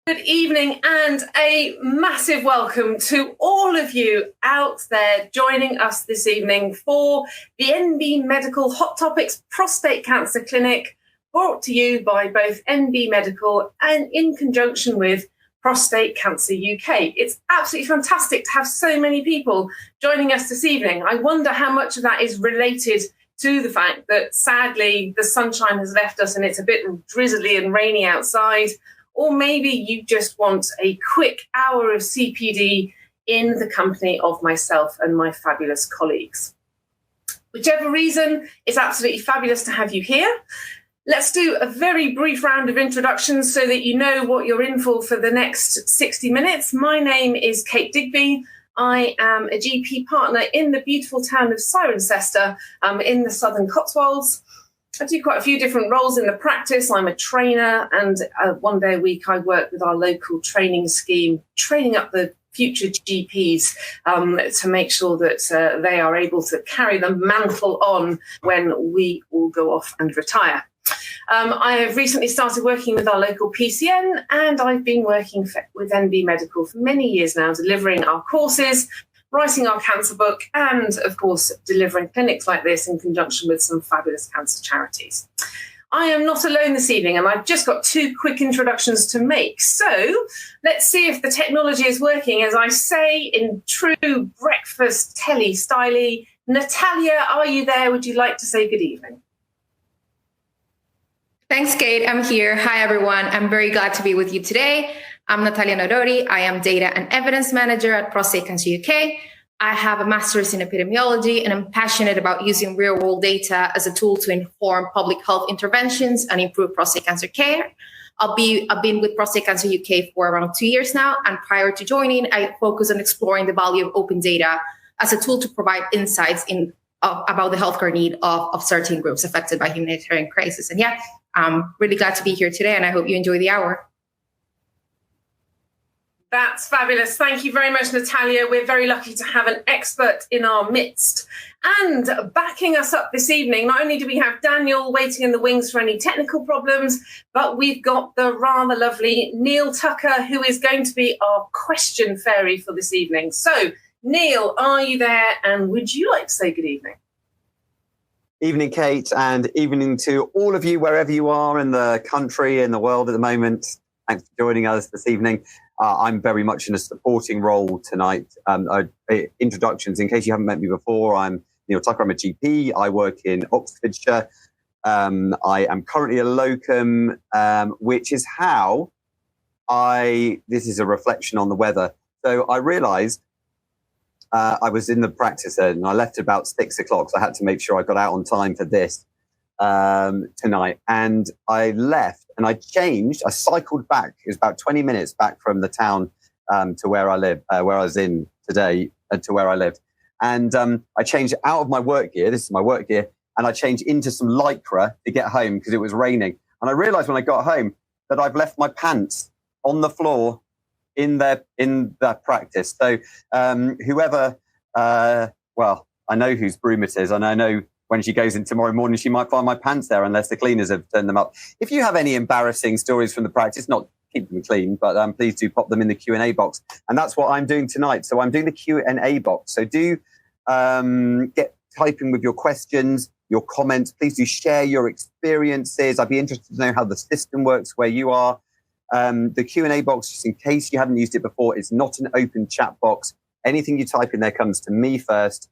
Good evening and a massive welcome to all of you out there joining us this evening for the NB Medical Hot Topics Prostate Cancer Clinic, brought to you by both NB Medical and in conjunction with Prostate Cancer UK. It's absolutely fantastic to have so many people joining us this evening. I wonder how much of that is related to the fact that sadly the sunshine has left us and it's a bit drizzly and rainy outside. Or maybe you just want a quick hour of CPD in the company of myself and my fabulous colleagues. Whichever reason, it's absolutely fabulous to have you here. Let's do a very brief round of introductions so that you know what you're in for the next 60 minutes. My name is Kate Digby. I am a GP partner in the beautiful town of Cirencester in the Southern Cotswolds. I do quite a few different roles in the practice. I'm a trainer, and one day a week I work with our local training scheme, training up the future GPs to make sure that they are able to carry the mantle on when we all go off and retire. I have recently started working with our local PCN, and I've been working with NB Medical for many years now, delivering our courses, writing our cancer book, and of course delivering clinics like this in conjunction with some fabulous cancer charities. I am not alone this evening, and I've just got two quick introductions to make. So let's see if the technology is working. As I say in true breakfast telly style, Natalia, are you there? Would you like to say good evening? Thanks, Kate. I'm here. Hi, everyone. I'm very glad to be with you today. I'm Natalia Norori. I am Data and Evidence Manager at Prostate Cancer UK. I have a master's in epidemiology, and I'm passionate about using real-world data as a tool to inform public health interventions and improve prostate cancer care. I've been with Prostate Cancer UK for around 2 years now, and prior to joining, I focused on exploring the value of open data as a tool to provide insights about the healthcare need of certain groups affected by humanitarian crisis. And yeah, I'm really glad to be here today, and I hope you enjoy the hour. That's fabulous. Thank you very much, Natalia. We're very lucky to have an expert in our midst. And backing us up this evening, not only do we have Daniel waiting in the wings for any technical problems, but we've got the rather lovely Neal Tucker, who is going to be our question fairy for this evening. So, Neal, are you there? And would you like to say good evening? Evening, Kate, and evening to all of you, wherever you are in the country, in the world at the moment. Thanks for joining us this evening. I'm very much in a supporting role tonight. Introductions, in case you haven't met me before, I'm Neal Tucker. I'm a GP. I work in Oxfordshire. I am currently a locum, which is how this is a reflection on the weather. So I realised I was in the practice and I left about 6 o'clock, so I had to make sure I got out on time for this tonight. And I left and I cycled back. It was about 20 minutes back from the town to where I live, where I was in today, to where I lived. And I changed out of my work gear. This is my work gear. And I changed into some Lycra to get home because it was raining. And I realized when I got home that I've left my pants on the floor in that practice. So whoever, well, I know whose broom it is, and I know when she goes in tomorrow morning, she might find my pants there unless the cleaners have turned them up. If you have any embarrassing stories from the practice, not keep them clean, but please do pop them in the Q&A box. And that's what I'm doing tonight. So I'm doing the Q&A box. So do get typing with your questions, your comments. Please do share your experiences. I'd be interested to know how the system works where you are. The Q&A box, just in case you haven't used it before, is not an open chat box. Anything you type in there comes to me first.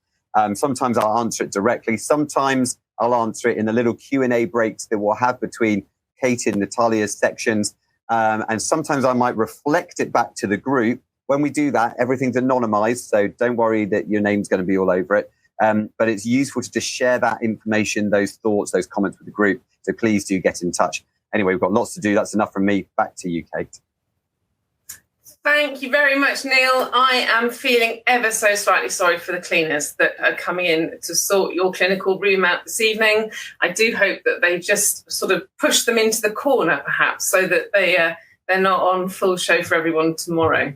Sometimes I'll answer it directly. Sometimes I'll answer it in the little Q&A breaks that we'll have between Kate and Natalia's sections. And sometimes I might reflect it back to the group. When we do that, everything's anonymized, so don't worry that your name's going to be all over it. But it's useful to just share that information, those thoughts, those comments with the group. So please do get in touch. Anyway, we've got lots to do. That's enough from me. Back to you, Kate. Thank you very much, Neal. I am feeling ever so slightly sorry for the cleaners that are coming in to sort your clinical room out this evening. I do hope that they just sort of push them into the corner, perhaps, so that they're not on full show for everyone tomorrow.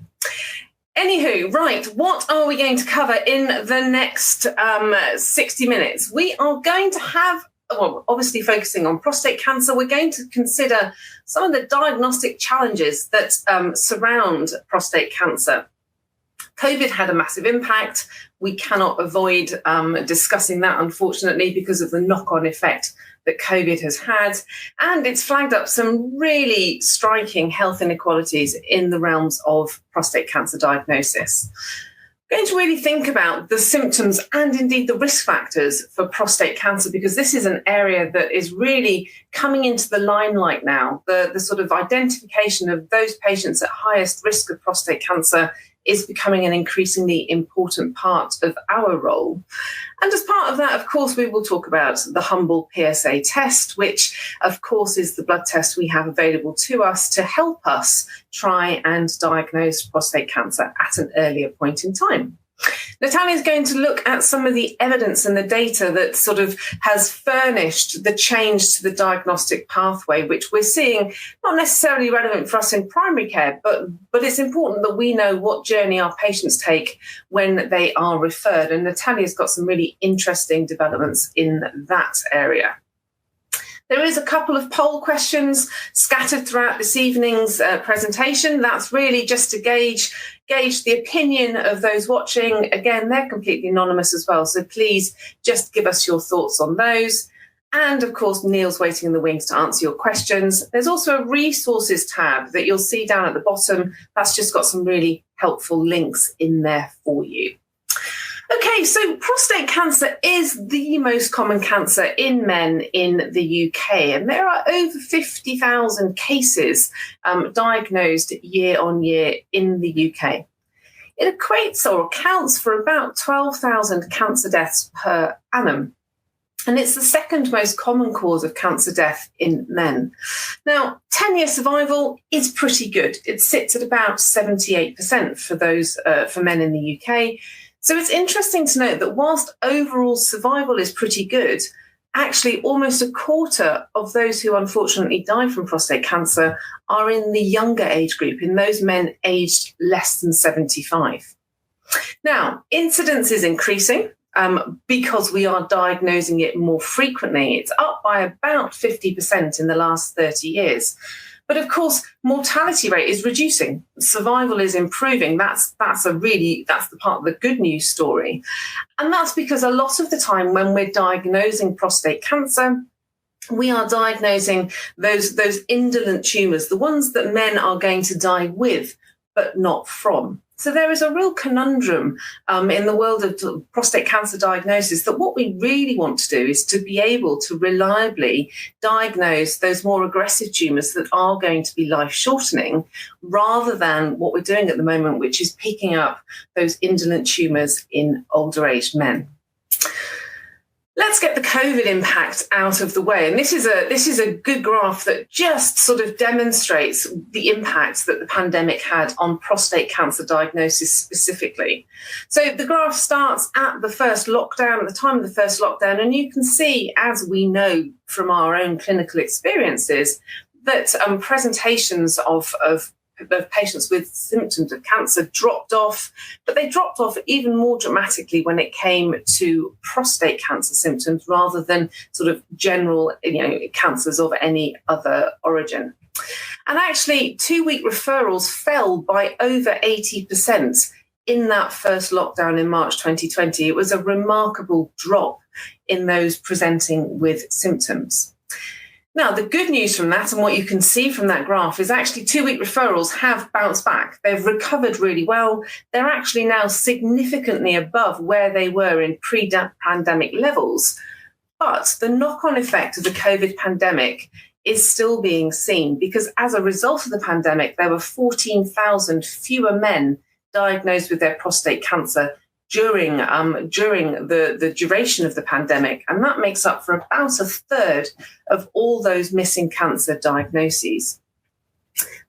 Anywho, right, what are we going to cover in the next 60 minutes? We are going to have obviously focusing on prostate cancer, we're going to consider some of the diagnostic challenges that surround prostate cancer. COVID had a massive impact. We cannot avoid discussing that, unfortunately, because of the knock-on effect that COVID has had. And it's flagged up some really striking health inequalities in the realms of prostate cancer diagnosis. We're going to really think about the symptoms and indeed the risk factors for prostate cancer, because this is an area that is really coming into the limelight now. The sort of identification of those patients at highest risk of prostate cancer is becoming an increasingly important part of our role. And as part of that, of course, we will talk about the humble PSA test, which, of course, is the blood test we have available to us to help us try and diagnose prostate cancer at an earlier point in time. Natalia is going to look at some of the evidence and the data that sort of has furnished the change to the diagnostic pathway, which we're seeing not necessarily relevant for us in primary care, but it's important that we know what journey our patients take when they are referred. And Natalia's got some really interesting developments in that area. There is a couple of poll questions scattered throughout this evening's presentation. That's really just to gauge the opinion of those watching. Again, they're completely anonymous as well, so please just give us your thoughts on those. And of course, Neal's waiting in the wings to answer your questions. There's also a resources tab that you'll see down at the bottom. That's just got some really helpful links in there for you. Okay, so prostate cancer is the most common cancer in men in the UK, and there are over 50,000 cases diagnosed year on year in the UK. It equates or accounts for about 12,000 cancer deaths per annum. And it's the second most common cause of cancer death in men. Now, 10-year survival is pretty good. It sits at about 78% for those for men in the UK. So it's interesting to note that whilst overall survival is pretty good, actually almost a quarter of those who unfortunately die from prostate cancer are in the younger age group, in those men aged less than 75. Now, incidence is increasing because we are diagnosing it more frequently. It's up by about 50% in the last 30 years. But of course, mortality rate is reducing. Survival is improving. That's the part of the good news story. And that's because a lot of the time when we're diagnosing prostate cancer, we are diagnosing those indolent tumours, the ones that men are going to die with, but not from. So there is a real conundrum in the world of prostate cancer diagnosis that what we really want to do is to be able to reliably diagnose those more aggressive tumours that are going to be life-shortening, rather than what we're doing at the moment, which is picking up those indolent tumours in older-aged men. Let's get the COVID impact out of the way. And this is a good graph that just sort of demonstrates the impact that the pandemic had on prostate cancer diagnosis specifically. So the graph starts at the first lockdown, at the time of the first lockdown, and you can see, as we know from our own clinical experiences, that presentations of patients with symptoms of cancer dropped off, but they dropped off even more dramatically when it came to prostate cancer symptoms rather than sort of general, cancers of any other origin. And actually, 2-week referrals fell by over 80% in that first lockdown in March 2020. It was a remarkable drop in those presenting with symptoms. Now, the good news from that, and what you can see from that graph, is actually 2-week referrals have bounced back. They've recovered really well. They're actually now significantly above where they were in pre-pandemic levels. But the knock-on effect of the COVID pandemic is still being seen, because as a result of the pandemic, there were 14,000 fewer men diagnosed with their prostate cancer during the duration of the pandemic, and that makes up for about a third of all those missing cancer diagnoses.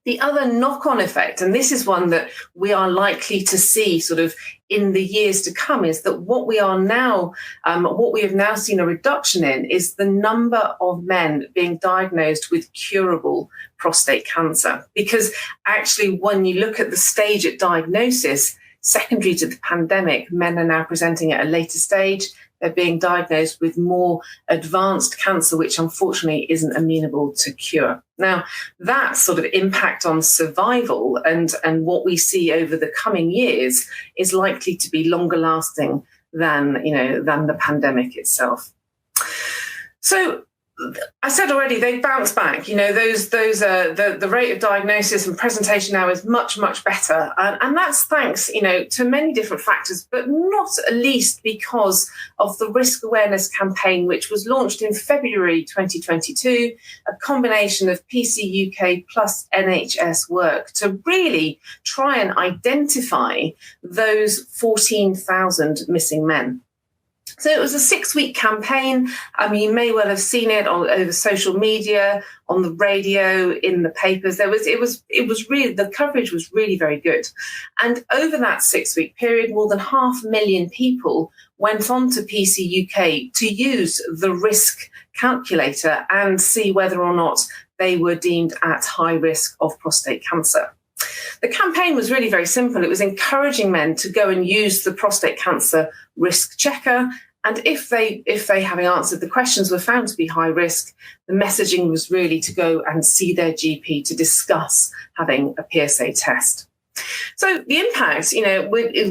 The other knock-on effect, and this is one that we are likely to see sort of in the years to come, is that what we have now seen a reduction in is the number of men being diagnosed with curable prostate cancer. Because actually, when you look at the stage at diagnosis, secondary to the pandemic, men are now presenting at a later stage. they're being diagnosed with more advanced cancer, which unfortunately isn't amenable to cure. Now, that sort of impact on survival and what we see over the coming years is likely to be longer lasting than the pandemic itself. So I said already, they bounce back. The rate of diagnosis and presentation now is much, much better. And that's thanks, to many different factors, but not least because of the risk awareness campaign, which was launched in February 2022, a combination of PCUK plus NHS work to really try and identify those 14,000 missing men. So it was a 6-week campaign. You may well have seen it over social media, on the radio, in the papers. It was really, the coverage was really very good. And over that 6-week period, more than 500,000 people went on to PCUK to use the risk calculator and see whether or not they were deemed at high risk of prostate cancer. The campaign was really very simple. It was encouraging men to go and use the prostate cancer risk checker. And if they, having answered the questions, were found to be high risk, the messaging was really to go and see their GP to discuss having a PSA test. So the impact,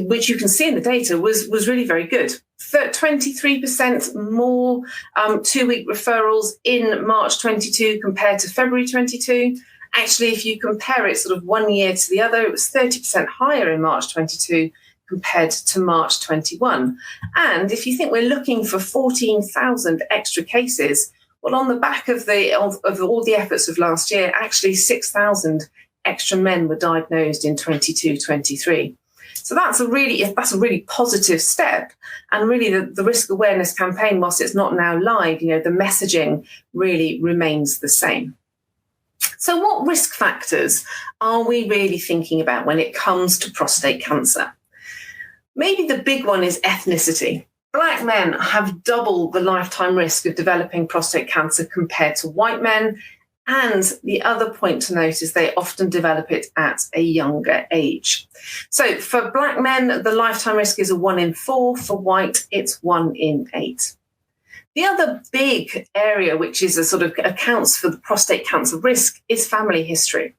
which you can see in the data, was really very good. 23% more 2-week referrals in March 22 compared to February 22. Actually, if you compare it sort of 1 year to the other, it was 30% higher in March 22 compared to March 21. And if you think we're looking for 14,000 extra cases, well, on the back of all the efforts of last year, actually 6,000 extra men were diagnosed in 22-23. So that's a really positive step. And really the risk awareness campaign, whilst it's not now live, the messaging really remains the same. So what risk factors are we really thinking about when it comes to prostate cancer? Maybe the big one is ethnicity. Black men have double the lifetime risk of developing prostate cancer compared to white men. And the other point to note is they often develop it at a younger age. So for Black men, the lifetime risk is a 1 in 4. For white, it's 1 in 8. The other big area, which is a sort of accounts for the prostate cancer risk, is family history.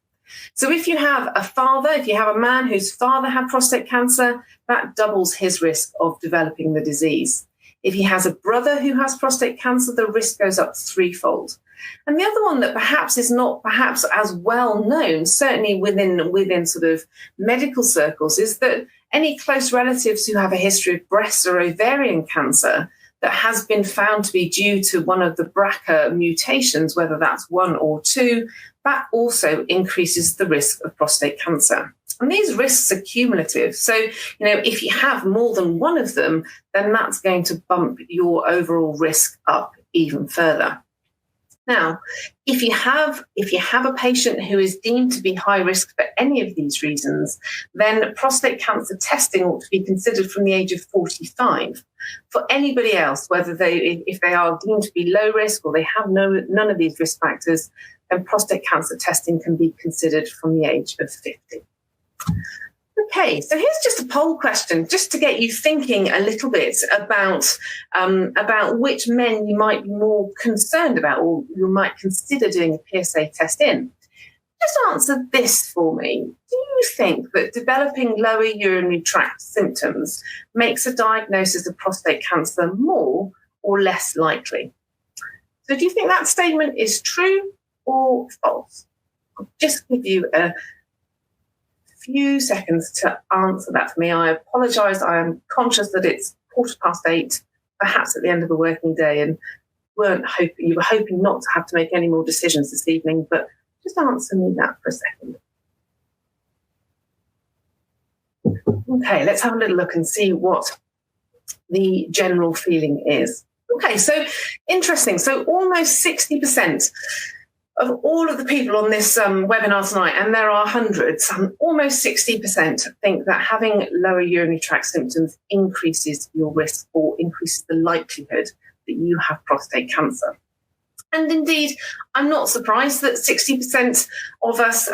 So if you have a man whose father had prostate cancer, that doubles his risk of developing the disease. If he has a brother who has prostate cancer, the risk goes up 3-fold. And the other one that perhaps is not as well known, certainly within sort of medical circles, is that any close relatives who have a history of breast or ovarian cancer that has been found to be due to one of the BRCA mutations, whether that's 1 or 2, that also increases the risk of prostate cancer. And these risks are cumulative. So, if you have more than one of them, then that's going to bump your overall risk up even further. Now, if you have a patient who is deemed to be high risk for any of these reasons, then prostate cancer testing ought to be considered from the age of 45. For anybody else, if they are deemed to be low risk or they have none of these risk factors, then prostate cancer testing can be considered from the age of 50. Okay, so here's just a poll question, just to get you thinking a little bit about which men you might be more concerned about or you might consider doing a PSA test in. Just answer this for me. Do you think that developing lower urinary tract symptoms makes a diagnosis of prostate cancer more or less likely? So do you think that statement is true or false? I'll just give you a few seconds to answer that for me. I apologise. I am conscious that it's 8:15, perhaps at the end of a working day, and you were hoping not to have to make any more decisions this evening, but just answer me that for a second. Okay, let's have a little look and see what the general feeling is. Okay, so interesting. So almost 60% of all of the people on this webinar tonight, and there are hundreds, almost 60% think that having lower urinary tract symptoms increases your risk or increases the likelihood that you have prostate cancer. And indeed, I'm not surprised that 60% of us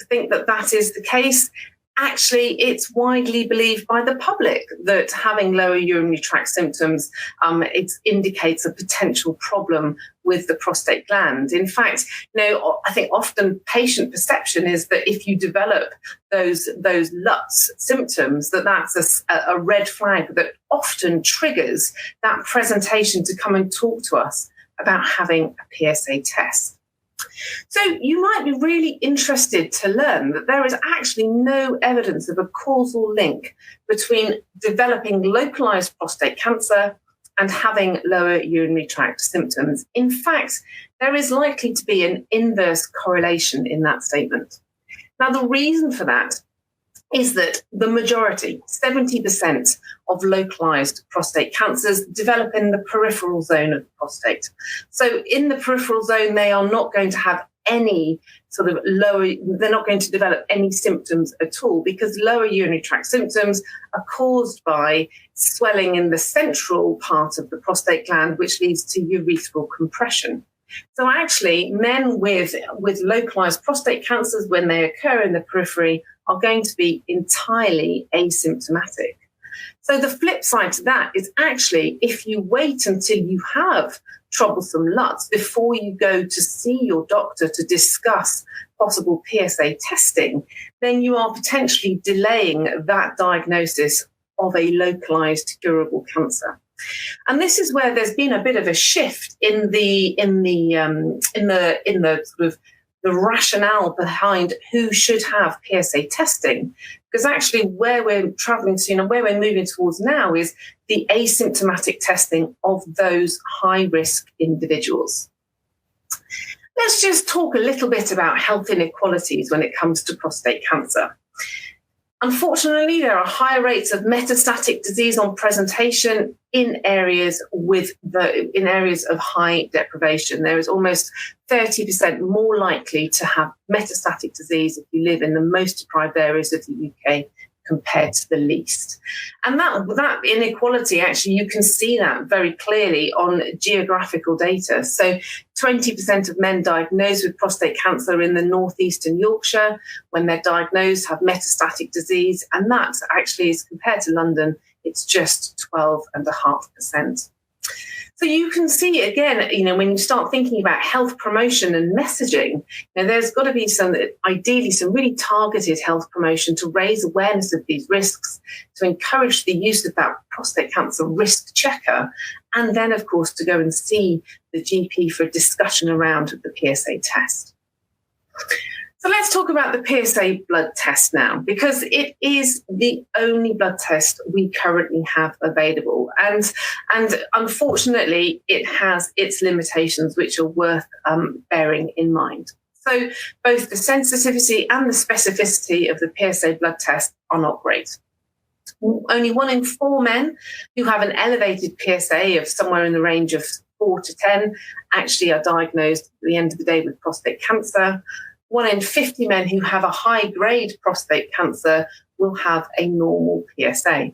think that that is the case. actually, it's widely believed by the public that having lower urinary tract symptoms it indicates a potential problem with the prostate gland. In fact, I think often patient perception is that if you develop those LUTS symptoms, that's a red flag that often triggers that presentation to come and talk to us about having a PSA test. So you might be really interested to learn that there is actually no evidence of a causal link between developing localized prostate cancer and having lower urinary tract symptoms. In fact, there is likely to be an inverse correlation in that statement. Now, the reason for that is that the majority, 70% of localized prostate cancers develop in the peripheral zone of the prostate. So in the peripheral zone, they are not going to have any sort of they're not going to develop any symptoms at all, because lower urinary tract symptoms are caused by swelling in the central part of the prostate gland, which leads to urethral compression. So actually, men with localized prostate cancers, when they occur in the periphery, are going to be entirely asymptomatic. So the flip side to that is actually, if you wait until you have troublesome LUTS before you go to see your doctor to discuss possible PSA testing, then you are potentially delaying that diagnosis of a localized curable cancer. And this is where there's been a bit of a shift in the sort of the rationale behind who should have PSA testing, because actually where we're traveling to and where we're moving towards now is the asymptomatic testing of those high-risk individuals. Let's just talk a little bit about health inequalities when it comes to prostate cancer. Unfortunately, there are high rates of metastatic disease on presentation in areas of high deprivation. There is almost 30% more likely to have metastatic disease if you live in the most deprived areas of the UK compared to the least. And that inequality, actually, you can see that very clearly on geographical data. So 20% of men diagnosed with prostate cancer in the northeastern Yorkshire, when they're diagnosed, have metastatic disease. And that actually is, compared to London, it's just 12.5%. So you can see, again, when you start thinking about health promotion and messaging, there's got to be ideally some really targeted health promotion to raise awareness of these risks, to encourage the use of that prostate cancer risk checker, and then, of course, to go and see the GP for a discussion around the PSA test. So let's talk about the PSA blood test now, because it is the only blood test we currently have available. And unfortunately, it has its limitations, which are worth bearing in mind. So both the sensitivity and the specificity of the PSA blood test are not great. Only 1 in 4 men who have an elevated PSA of somewhere in the range of 4 to 10 actually are diagnosed at the end of the day with prostate cancer. 1 in 50 men who have a high-grade prostate cancer will have a normal PSA.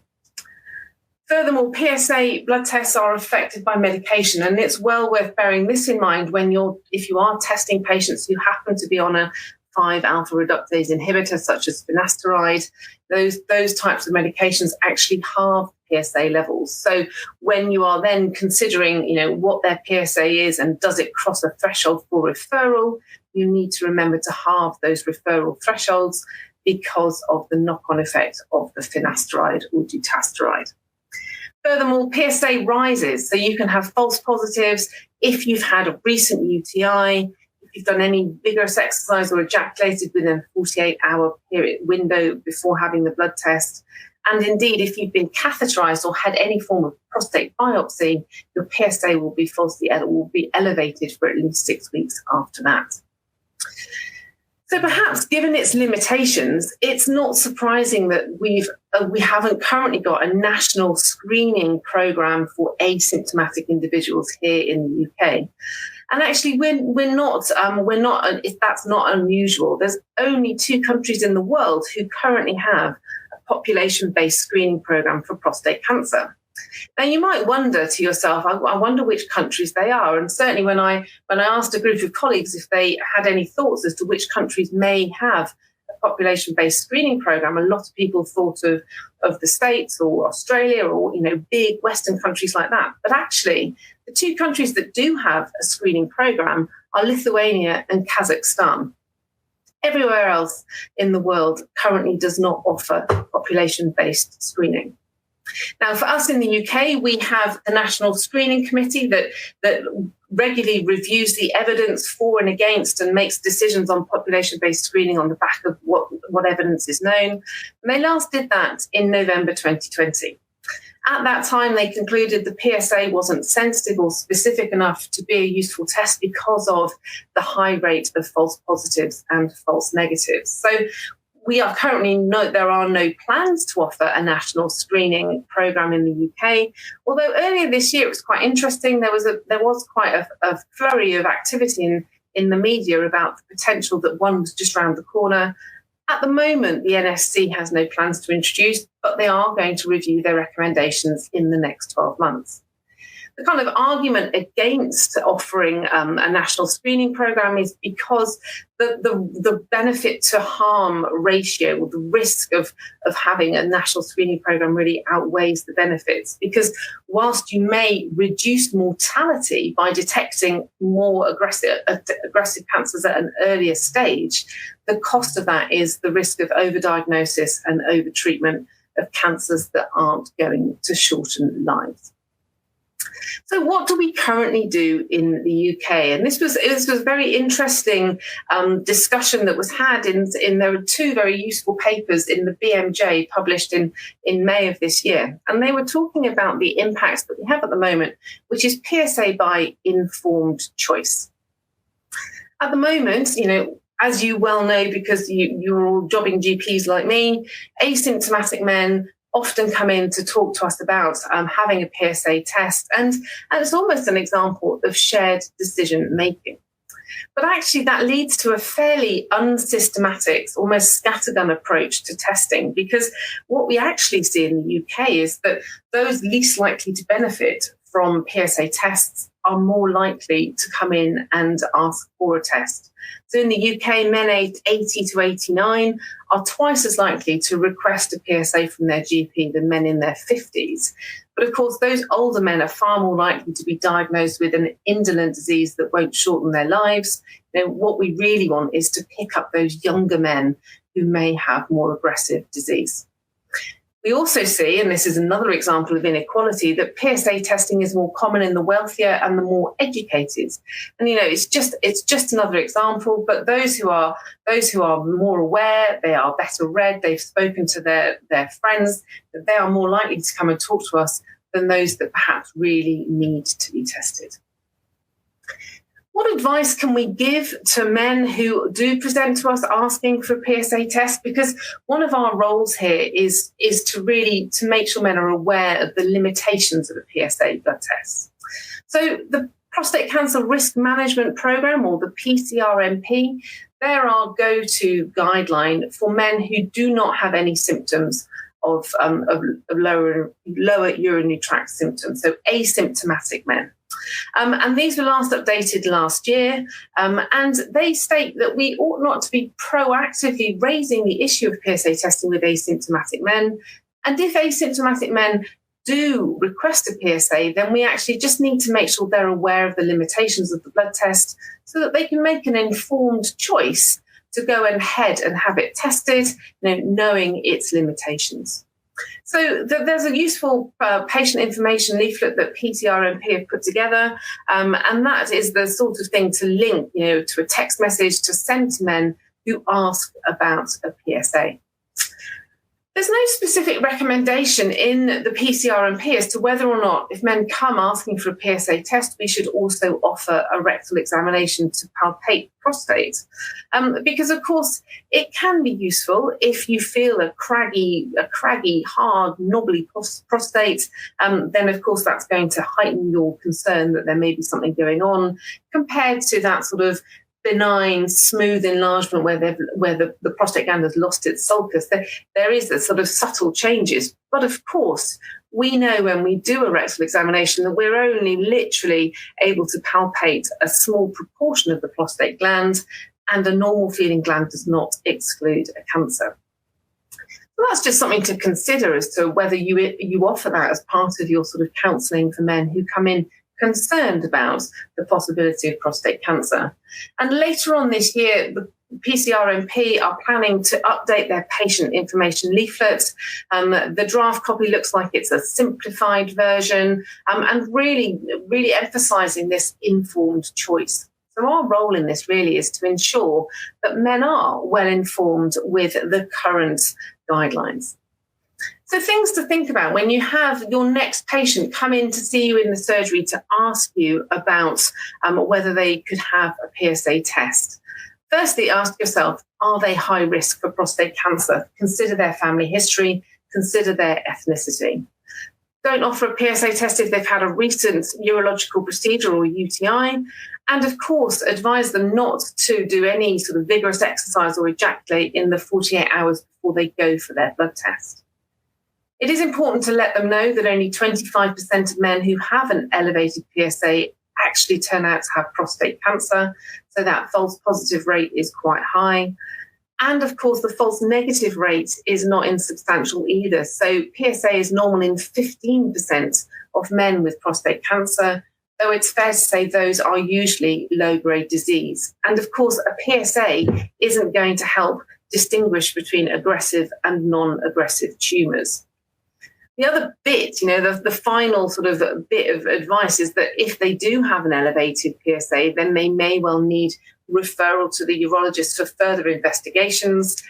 Furthermore, PSA blood tests are affected by medication, and it's well worth bearing this in mind if you are testing patients who happen to be on a 5-alpha reductase inhibitor, such as finasteride. Those types of medications actually halve PSA levels. So when you are then considering, what their PSA is and does it cross a threshold for referral, you need to remember to halve those referral thresholds because of the knock-on effect of the finasteride or dutasteride. Furthermore, PSA rises, so you can have false positives if you've had a recent UTI, if you've done any vigorous exercise or ejaculated within a 48-hour period window before having the blood test. And indeed, if you've been catheterized or had any form of prostate biopsy, your PSA will be elevated for at least 6 weeks after that. So perhaps, given its limitations, it's not surprising that we haven't currently got a national screening program for asymptomatic individuals here in the UK. And actually, we're not. That's not unusual. There's only 2 countries in the world who currently have a population-based screening program for prostate cancer. Now, you might wonder to yourself, I wonder which countries they are. And certainly when I asked a group of colleagues if they had any thoughts as to which countries may have a population-based screening program, a lot of people thought of the States or Australia or, big Western countries like that. But actually, the two countries that do have a screening program are Lithuania and Kazakhstan. Everywhere else in the world currently does not offer population-based screening. Now, for us in the UK, we have the National Screening Committee that regularly reviews the evidence for and against and makes decisions on population-based screening on the back of what evidence is known. And they last did that in November 2020. At that time, they concluded the PSA wasn't sensitive or specific enough to be a useful test because of the high rate of false positives and false negatives. So we are currently there are no plans to offer a national screening program in the UK. Although earlier this year it was quite interesting. There was quite a flurry of activity in the media about the potential that one was just around the corner. At the moment, the NSC has no plans to introduce, but they are going to review their recommendations in the next 12 months. The kind of argument against offering a national screening program is because the benefit to harm ratio, or the risk of having a national screening program really outweighs the benefits. Because whilst you may reduce mortality by detecting more aggressive cancers at an earlier stage, the cost of that is the risk of overdiagnosis and overtreatment of cancers that aren't going to shorten lives. So what do we currently do in the UK? And this was a very interesting discussion that was had in there were two very useful papers in the BMJ published in May of this year. And they were talking about the impacts that we have at the moment, which is PSA by informed choice. At the moment, as you well know, because you're all jobbing GPs like me, asymptomatic men often come in to talk to us about having a PSA test. And it's almost an example of shared decision making. But actually that leads to a fairly unsystematic, almost scattergun approach to testing, because what we actually see in the UK is that those least likely to benefit from PSA tests are more likely to come in and ask for a test. So in the UK, men aged 80 to 89 are twice as likely to request a PSA from their GP than men in their 50s. But of course, those older men are far more likely to be diagnosed with an indolent disease that won't shorten their lives. What we really want is to pick up those younger men who may have more aggressive disease. We also see, and this is another example of inequality, that PSA testing is more common in the wealthier and the more educated. And it's just another example. But those who are more aware, they are better read, they've spoken to their friends, that they are more likely to come and talk to us than those that perhaps really need to be tested. What advice can we give to men who do present to us asking for a PSA test? Because one of our roles here is to make sure men are aware of the limitations of a PSA blood test. So the Prostate Cancer Risk Management Programme, or the PCRMP, they're our go-to guideline for men who do not have any symptoms of lower urinary tract symptoms, so asymptomatic men. And these were last updated last year, and they state that we ought not to be proactively raising the issue of PSA testing with asymptomatic men. And if asymptomatic men do request a PSA, then we actually just need to make sure they're aware of the limitations of the blood test so that they can make an informed choice to go ahead and have it tested, knowing its limitations. So there's a useful patient information leaflet that PCRMP have put together, and that is the sort of thing to link, to a text message to send to men who ask about a PSA. There's no specific recommendation in the PCRMP as to whether or not, if men come asking for a PSA test, we should also offer a rectal examination to palpate prostate. Because, of course, it can be useful if you feel a craggy, hard, knobbly prostate. Then, of course, that's going to heighten your concern that there may be something going on, compared to that sort of benign, smooth enlargement where the prostate gland has lost its sulcus. There is a sort of subtle changes. But of course, we know when we do a rectal examination that we're only literally able to palpate a small proportion of the prostate gland. and a normal feeling gland does not exclude a cancer. So that's just something to consider as to whether you offer that as part of your sort of counselling for men who come in concerned about the possibility of prostate cancer. And later on this year, the PCRMP are planning to update their patient information leaflet. The draft copy looks like it's a simplified version, and really emphasising this informed choice. So our role in this really is to ensure that men are well informed with the current guidelines. So things to think about when you have your next patient come in to see you in the surgery to ask you about whether they could have a PSA test. Firstly, ask yourself, are they high risk for prostate cancer? Consider their family history, consider their ethnicity. Don't offer a PSA test if they've had a recent urological procedure or UTI. And of course, advise them not to do any sort of vigorous exercise or ejaculate in the 48 hours before they go for their blood test. It is important to let them know that only 25% of men who have an elevated PSA actually turn out to have prostate cancer. So that false positive rate is quite high. And of course, the false negative rate is not insubstantial either. So PSA is normal in 15% of men with prostate cancer, though it's fair to say those are usually low-grade disease. And of course, a PSA isn't going to help distinguish between aggressive and non-aggressive tumours. The other bit, the final sort of bit of advice is that if they do have an elevated PSA, then they may well need referral to the urologist for further investigations.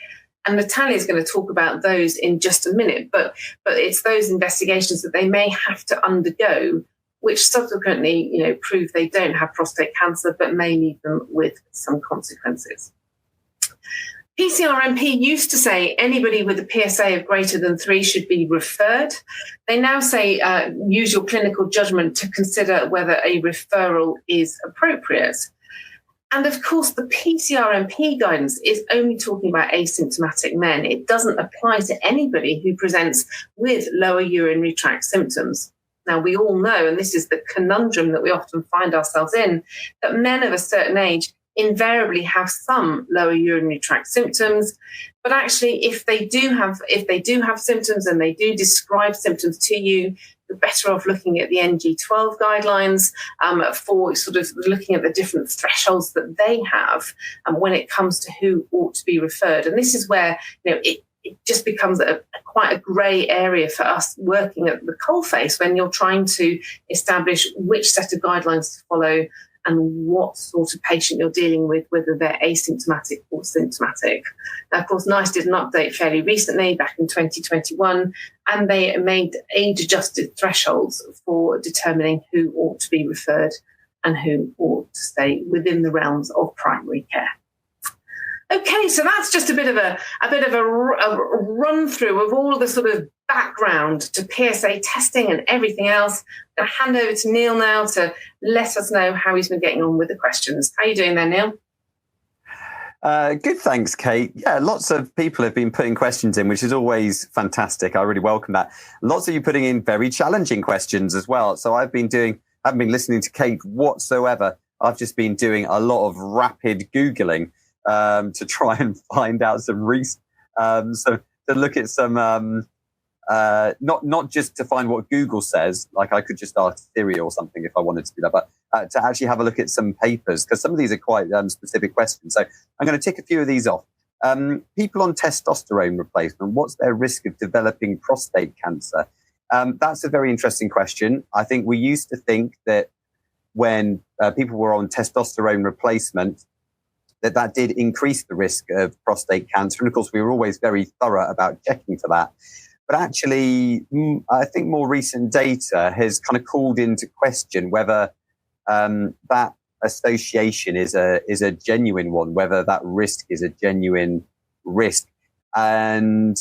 And Natalia is going to talk about those in just a minute, but it's those investigations that they may have to undergo, which subsequently, prove they don't have prostate cancer, but may leave them with some consequences. PCRMP used to say anybody with a PSA of greater than 3 should be referred. They now say use your clinical judgment to consider whether a referral is appropriate. And of course, the PCRMP guidance is only talking about asymptomatic men. It doesn't apply to anybody who presents with lower urinary tract symptoms. Now, we all know, and this is the conundrum that we often find ourselves in, that men of a certain age invariably have some lower urinary tract symptoms, but actually if they do have symptoms and they do describe symptoms to you, you're better off looking at the NG12 guidelines for sort of looking at the different thresholds that they have when it comes to who ought to be referred. And this is where it just becomes quite a grey area for us working at the coalface when you're trying to establish which set of guidelines to follow and what sort of patient you're dealing with, whether they're asymptomatic or symptomatic. Now, of course, NICE did an update fairly recently, back in 2021, and they made age-adjusted thresholds for determining who ought to be referred and who ought to stay within the realms of primary care. Okay, so that's just a bit of a run through of all the sort of background to PSA testing and everything else. I'm going to hand over to Neal now to let us know how he's been getting on with the questions. How are you doing there, Neal? Good, thanks, Kate. Yeah, lots of people have been putting questions in, which is always fantastic. I really welcome that. Lots of you putting in very challenging questions as well. So I haven't been listening to Kate whatsoever. I've just been doing a lot of rapid Googling to try and find out some so to look at some not just to find what Google says, like I could just ask Siri or something if I wanted to do that, but to actually have a look at some papers, because some of these are quite specific questions. So I'm going to tick a few of these off. People on testosterone replacement, what's their risk of developing prostate cancer? That's a very interesting question. I think we used to think that when people were on testosterone replacement, that did increase the risk of prostate cancer. And of course, we were always very thorough about checking for that. But actually, I think more recent data has kind of called into question whether that association is a genuine one, whether that risk is a genuine risk. And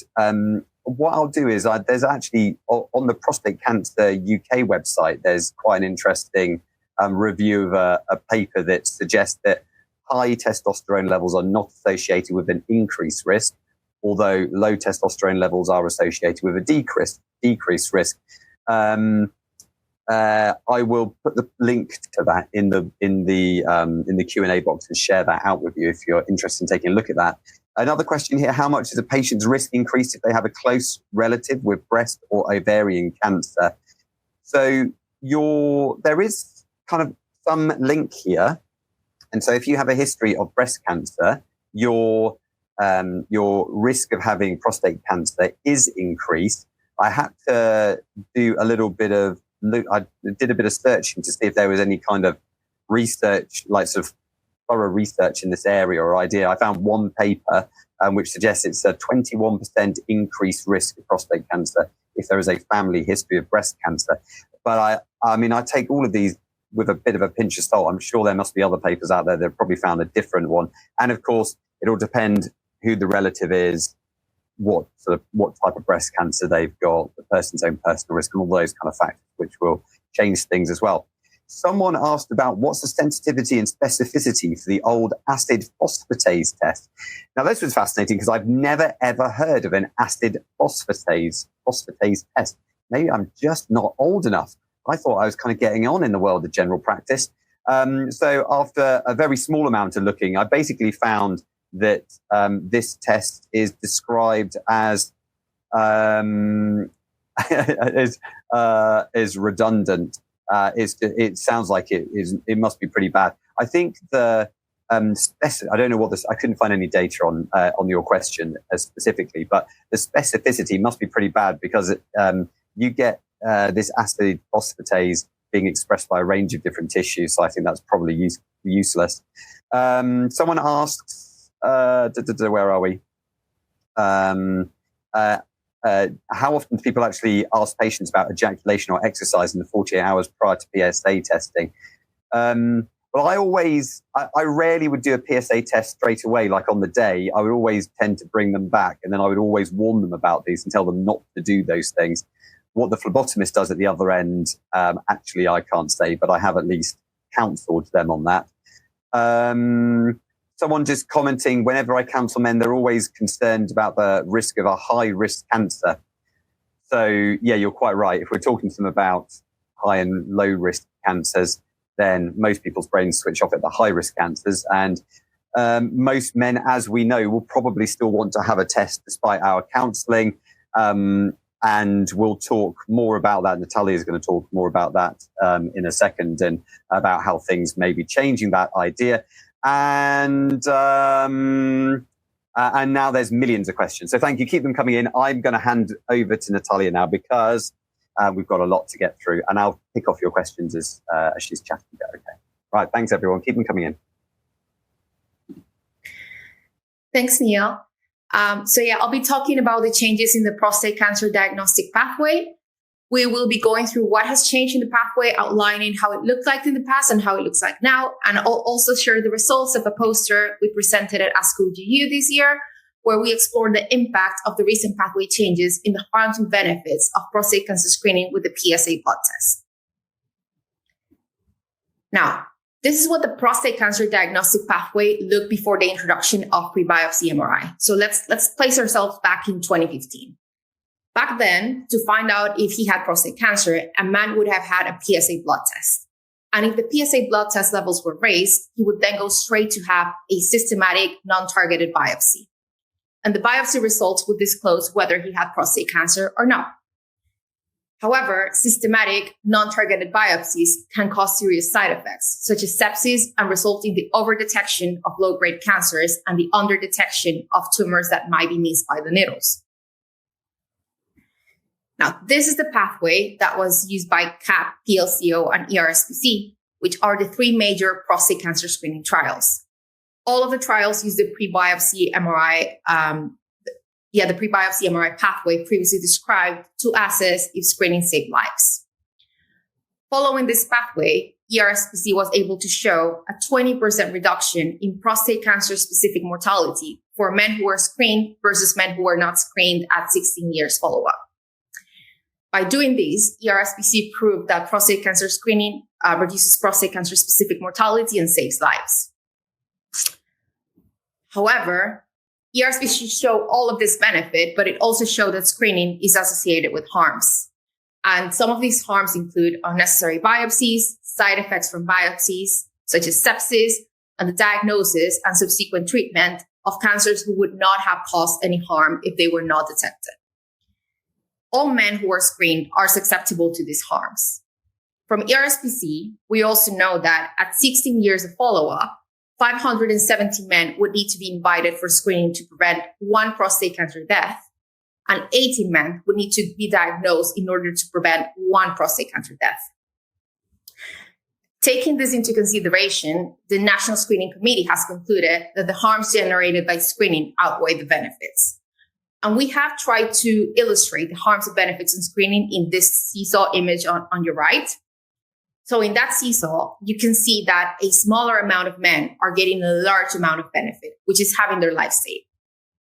what I'll do is there's actually on the Prostate Cancer UK website, there's quite an interesting review of a paper that suggests that high testosterone levels are not associated with an increased risk, although low testosterone levels are associated with a decreased risk. I will put the link to that in the Q&A box and share that out with you if you're interested in taking a look at that. Another question here: how much does a patient's risk increase if they have a close relative with breast or ovarian cancer? So there is kind of some link here, and so if you have a history of breast cancer, your risk of having prostate cancer is increased. I had to do a little bit of I did a bit of searching to see if there was any kind of research, like sort of thorough research in this area or idea. I found one paper which suggests it's a 21% increased risk of prostate cancer if there is a family history of breast cancer. But I mean, I take all of these with a bit of a pinch of salt. I'm sure there must be other papers out there that have probably found a different one. And of course, it'll depend who the relative is, what type of breast cancer they've got, the person's own personal risk, and all those kind of factors, which will change things as well. Someone asked about what's the sensitivity and specificity for the old acid phosphatase test. Now, this was fascinating because I've never, ever heard of an acid phosphatase test. Maybe I'm just not old enough. I thought I was kind of getting on in the world of general practice. So after a very small amount of looking, I basically found that this test is described as is redundant. It sounds like it must be pretty bad. I think I don't know what this. I couldn't find any data on your question specifically, but the specificity must be pretty bad because you get this acid phosphatase being expressed by a range of different tissues. So I think that's probably useless. Someone asks, where are we? How often do people actually ask patients about ejaculation or exercise in the 48 hours prior to PSA testing? Well, I rarely would do a PSA test straight away, like on the day. I would always tend to bring them back, and then I would always warn them about these and tell them not to do those things. What the phlebotomist does at the other end, actually, I can't say, but I have at least counseled them on that. Someone just commenting, whenever I counsel men, they're always concerned about the risk of a high-risk cancer. So, yeah, you're quite right. If we're talking to them about high and low-risk cancers, then most people's brains switch off at the high-risk cancers. And most men, as we know, will probably still want to have a test despite our counselling. And we'll talk more about that. Natalia is going to talk more about that in a second, and about how things may be changing that idea. And now there's millions of questions. So thank you. Keep them coming in. I'm going to hand over to Natalia now because we've got a lot to get through, and I'll pick off your questions as she's chatting. Okay. Right. Thanks, everyone. Keep them coming in. Thanks, Neal. I'll be talking about the changes in the prostate cancer diagnostic pathway. We will be going through what has changed in the pathway, outlining how it looked like in the past and how it looks like now. And I'll also share the results of a poster we presented at ASCO GU this year, where we explored the impact of the recent pathway changes in the harms and benefits of prostate cancer screening with the PSA blood test. Now, this is what the prostate cancer diagnostic pathway looked before the introduction of pre-biopsy MRI. So let's place ourselves back in 2015. Back then, to find out if he had prostate cancer, a man would have had a PSA blood test. And if the PSA blood test levels were raised, he would then go straight to have a systematic, non-targeted biopsy. And the biopsy results would disclose whether he had prostate cancer or not. However, systematic, non-targeted biopsies can cause serious side effects, such as sepsis, and result in the overdetection of low-grade cancers and the underdetection of tumors that might be missed by the needles. Now, this is the pathway that was used by CAP, PLCO, and ERSPC, which are the three major prostate cancer screening trials. All of the trials use the pre-biopsy MRI, the pre-biopsy MRI pathway previously described to assess if screening saved lives. Following this pathway, ERSPC was able to show a 20% reduction in prostate cancer-specific mortality for men who were screened versus men who were not screened at 16 years follow-up. By doing this, ERSPC proved that prostate cancer screening reduces prostate cancer-specific mortality and saves lives. However, ERSPC showed all of this benefit, but it also showed that screening is associated with harms. And some of these harms include unnecessary biopsies, side effects from biopsies, such as sepsis, and the diagnosis and subsequent treatment of cancers who would not have caused any harm if they were not detected. All men who are screened are susceptible to these harms. From ERSPC, we also know that at 16 years of follow-up, 570 men would need to be invited for screening to prevent one prostate cancer death, and 80 men would need to be diagnosed in order to prevent one prostate cancer death. Taking this into consideration, the National Screening Committee has concluded that the harms generated by screening outweigh the benefits. And we have tried to illustrate the harms and benefits in screening in this seesaw image on your right. So in that seesaw, you can see that a smaller amount of men are getting a large amount of benefit, which is having their life saved.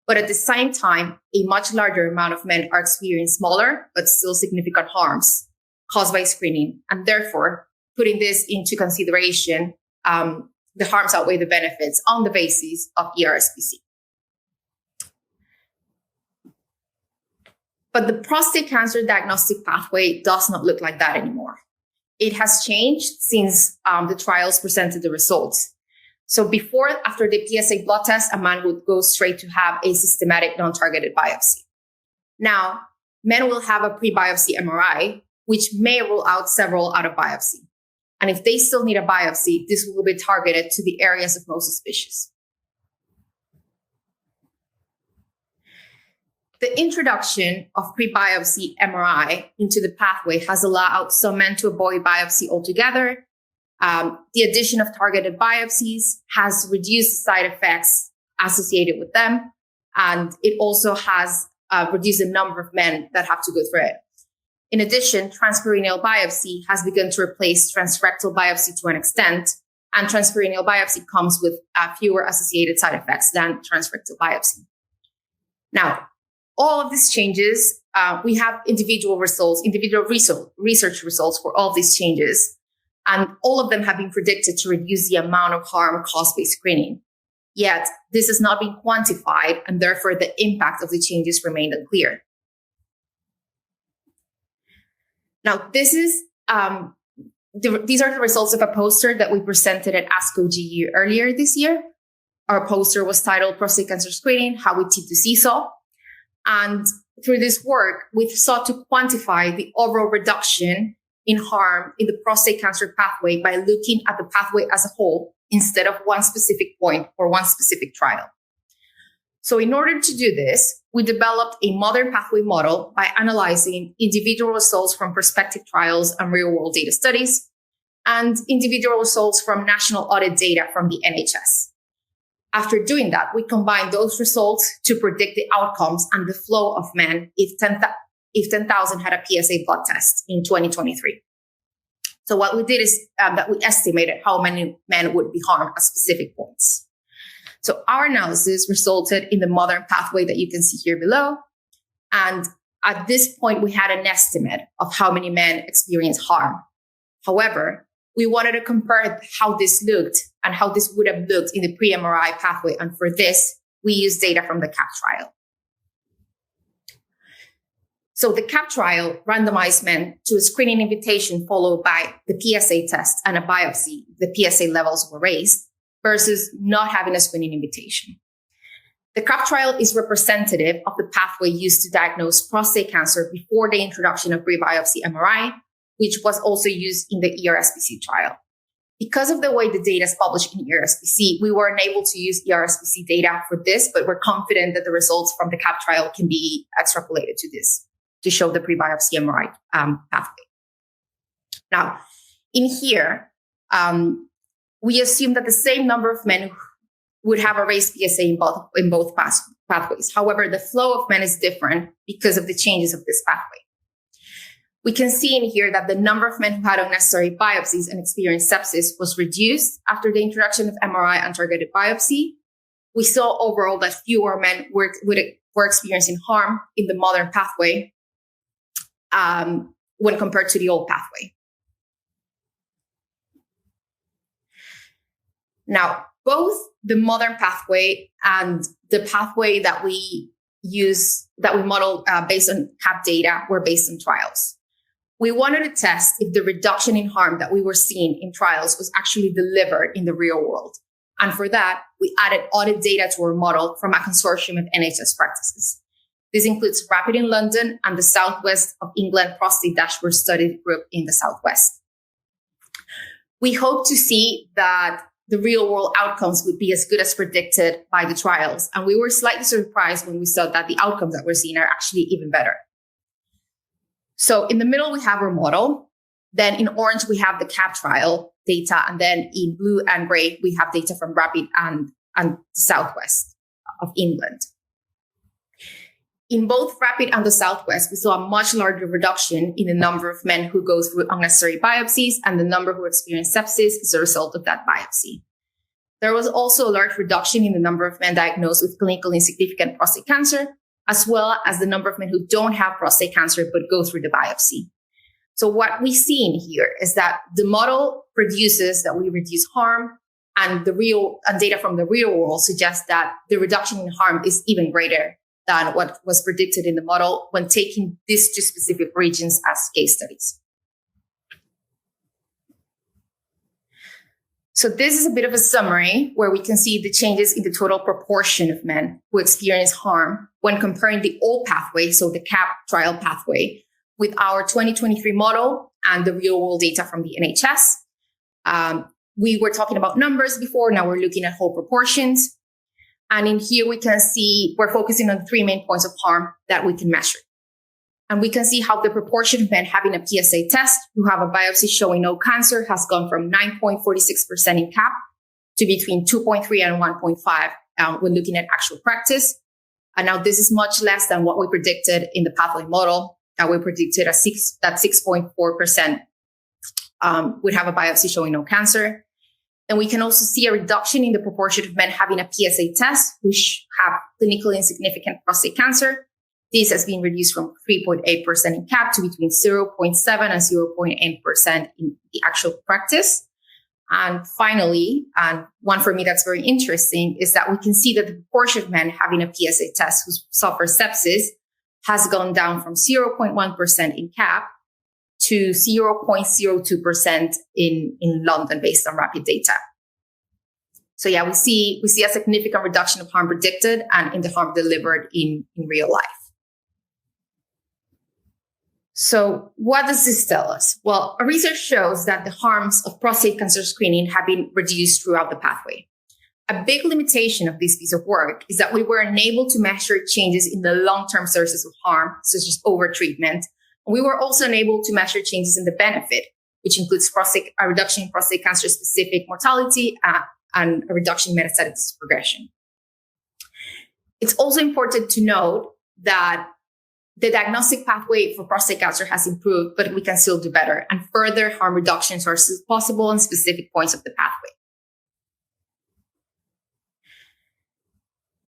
But at the same time, a much larger amount of men are experiencing smaller, but still significant harms caused by screening. And therefore, putting this into consideration, the harms outweigh the benefits on the basis of ERSPC. But the prostate cancer diagnostic pathway does not look like that anymore. It has changed since the trials presented the results. So after the PSA blood test, a man would go straight to have a systematic non-targeted biopsy. Now, men will have a pre-biopsy MRI, which may rule out several out of biopsy. And if they still need a biopsy, this will be targeted to the areas of most suspicious. The introduction of pre-biopsy MRI into the pathway has allowed some men to avoid biopsy altogether. The addition of targeted biopsies has reduced side effects associated with them. And it also has reduced the number of men that have to go through it. In addition, transperineal biopsy has begun to replace transrectal biopsy to an extent. And transperineal biopsy comes with fewer associated side effects than transrectal biopsy. Now, all of these changes, we have individual research results for all of these changes. And all of them have been predicted to reduce the amount of harm caused by screening. Yet, this has not been quantified, and therefore the impact of the changes remained unclear. Now, these are the results of a poster that we presented at ASCO GU earlier this year. Our poster was titled Prostate Cancer Screening, How We Tip the Seesaw. And through this work, we've sought to quantify the overall reduction in harm in the prostate cancer pathway by looking at the pathway as a whole instead of one specific point or one specific trial. So in order to do this, we developed a modern pathway model by analyzing individual results from prospective trials and real-world data studies, and individual results from national audit data from the NHS. After doing that, we combined those results to predict the outcomes and the flow of men if 10,000 had a PSA blood test in 2023. So what we did is that we estimated how many men would be harmed at specific points. So our analysis resulted in the modern pathway that you can see here below. And at this point, we had an estimate of how many men experienced harm. However, we wanted to compare how this looked and how this would have looked in the pre-MRI pathway. And for this, we used data from the CAP trial. So the CAP trial randomized men to a screening invitation followed by the PSA test and a biopsy. The PSA levels were raised versus not having a screening invitation. The CAP trial is representative of the pathway used to diagnose prostate cancer before the introduction of pre-biopsy MRI, which was also used in the ERSPC trial. Because of the way the data is published in ERSPC, we were unable to use ERSPC data for this, but we're confident that the results from the CAP trial can be extrapolated to this to show the pre-biopsy MRI pathway. Now, in here, we assume that the same number of men would have a raised PSA in both pathways. However, the flow of men is different because of the changes of this pathway. We can see in here that the number of men who had unnecessary biopsies and experienced sepsis was reduced after the introduction of MRI and targeted biopsy. We saw overall that fewer men were experiencing harm in the modern pathway when compared to the old pathway. Now, both the modern pathway and the pathway that we model based on CAP data were based on trials. we wanted to test if the reduction in harm that we were seeing in trials was actually delivered in the real world. And for that, we added audit data to our model from a consortium of NHS practices. This includes Rapid in London and the Southwest of England Prostate Dashboard Study Group in the Southwest. We hope to see that the real world outcomes would be as good as predicted by the trials. And we were slightly surprised when we saw that the outcomes that we're seeing are actually even better. So in the middle, we have our model. Then in orange, we have the CAP trial data. And then in blue and gray, we have data from Rapid and the Southwest of England. In both Rapid and the Southwest, we saw a much larger reduction in the number of men who go through unnecessary biopsies and the number who experience sepsis as a result of that biopsy. There was also a large reduction in the number of men diagnosed with clinically insignificant prostate cancer, as well as the number of men who don't have prostate cancer but go through the biopsy. So what we see in here is that the model produces that we reduce harm, and data from the real world suggests that the reduction in harm is even greater than what was predicted in the model when taking these two specific regions as case studies. So this is a bit of a summary where we can see the changes in the total proportion of men who experience harm when comparing the old pathway, so the CAP trial pathway, with our 2023 model and the real world data from the NHS. We were talking about numbers before, now we're looking at whole proportions. And in here, we can see we're focusing on 3 main points of harm that we can measure. And we can see how the proportion of men having a PSA test who have a biopsy showing no cancer has gone from 9.46% in CAP to between 2.3 and 1.5 when looking at actual practice. And now this is much less than what we predicted in the pathway model, that we predicted that 6.4% would have a biopsy showing no cancer. And we can also see a reduction in the proportion of men having a PSA test, which have clinically insignificant prostate cancer. This has been reduced from 3.8% in CAP to between 0.7 and 0.8% in the actual practice. And finally, and one for me that's very interesting, is that we can see that the proportion of men having a PSA test who suffer sepsis has gone down from 0.1% in CAP to 0.02% in London based on Rapid data. So yeah, we see a significant reduction of harm predicted and in the harm delivered in real life. So what does this tell us? Well, our research shows that the harms of prostate cancer screening have been reduced throughout the pathway. A big limitation of this piece of work is that we were unable to measure changes in the long-term sources of harm, such as overtreatment. We were also unable to measure changes in the benefit, which includes a reduction in prostate cancer-specific mortality and a reduction in metastatic disease progression. It's also important to note that the diagnostic pathway for prostate cancer has improved, but we can still do better, and further harm reductions are still possible in specific points of the pathway.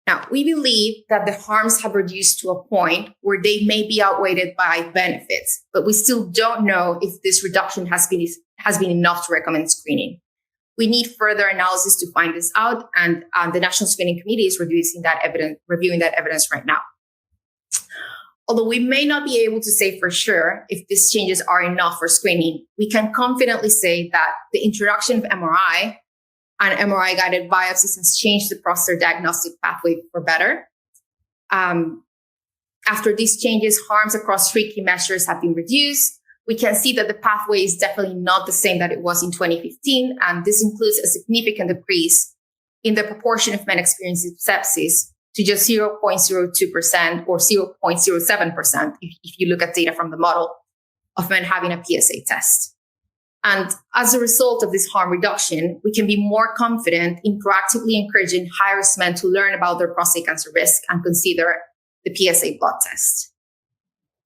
Now, we believe that the harms have reduced to a point where they may be outweighed by benefits, but we still don't know if this reduction has been enough to recommend screening. We need further analysis to find this out, and the National Screening Committee is reviewing that evidence right now. Although we may not be able to say for sure if these changes are enough for screening, we can confidently say that the introduction of MRI and MRI-guided biopsies has changed the prostate diagnostic pathway for better. After these changes, harms across 3 key measures have been reduced. We can see that the pathway is definitely not the same that it was in 2015, and this includes a significant decrease in the proportion of men experiencing sepsis to just 0.02% or 0.07% if you look at data from the model of men having a PSA test. And as a result of this harm reduction, we can be more confident in proactively encouraging high-risk men to learn about their prostate cancer risk and consider the PSA blood test.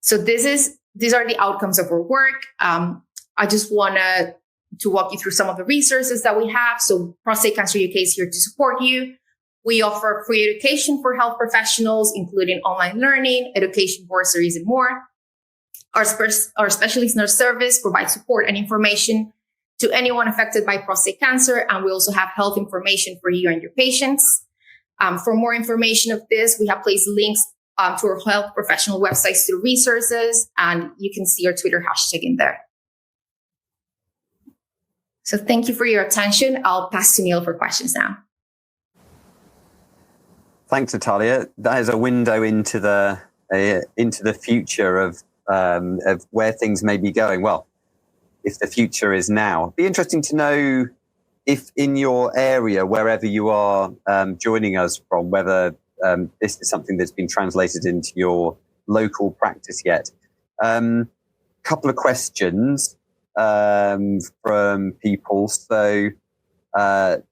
So these are the outcomes of our work. I just want to walk you through some of the resources that we have. So Prostate Cancer UK is here to support you. We offer free education for health professionals, including online learning, education bursaries, and more. Our specialist nurse service provides support and information to anyone affected by prostate cancer. And we also have health information for you and your patients. For more information of this, we have placed links to our health professional websites through resources, and you can see our Twitter hashtag in there. So thank you for your attention. I'll pass to Neal for questions now. Thanks, Natalia. That is a window into the future of where things may be going. Well, if the future is now, it'd be interesting to know if in your area, wherever you are joining us from, whether this is something that's been translated into your local practice yet. Couple of questions from people. So I'll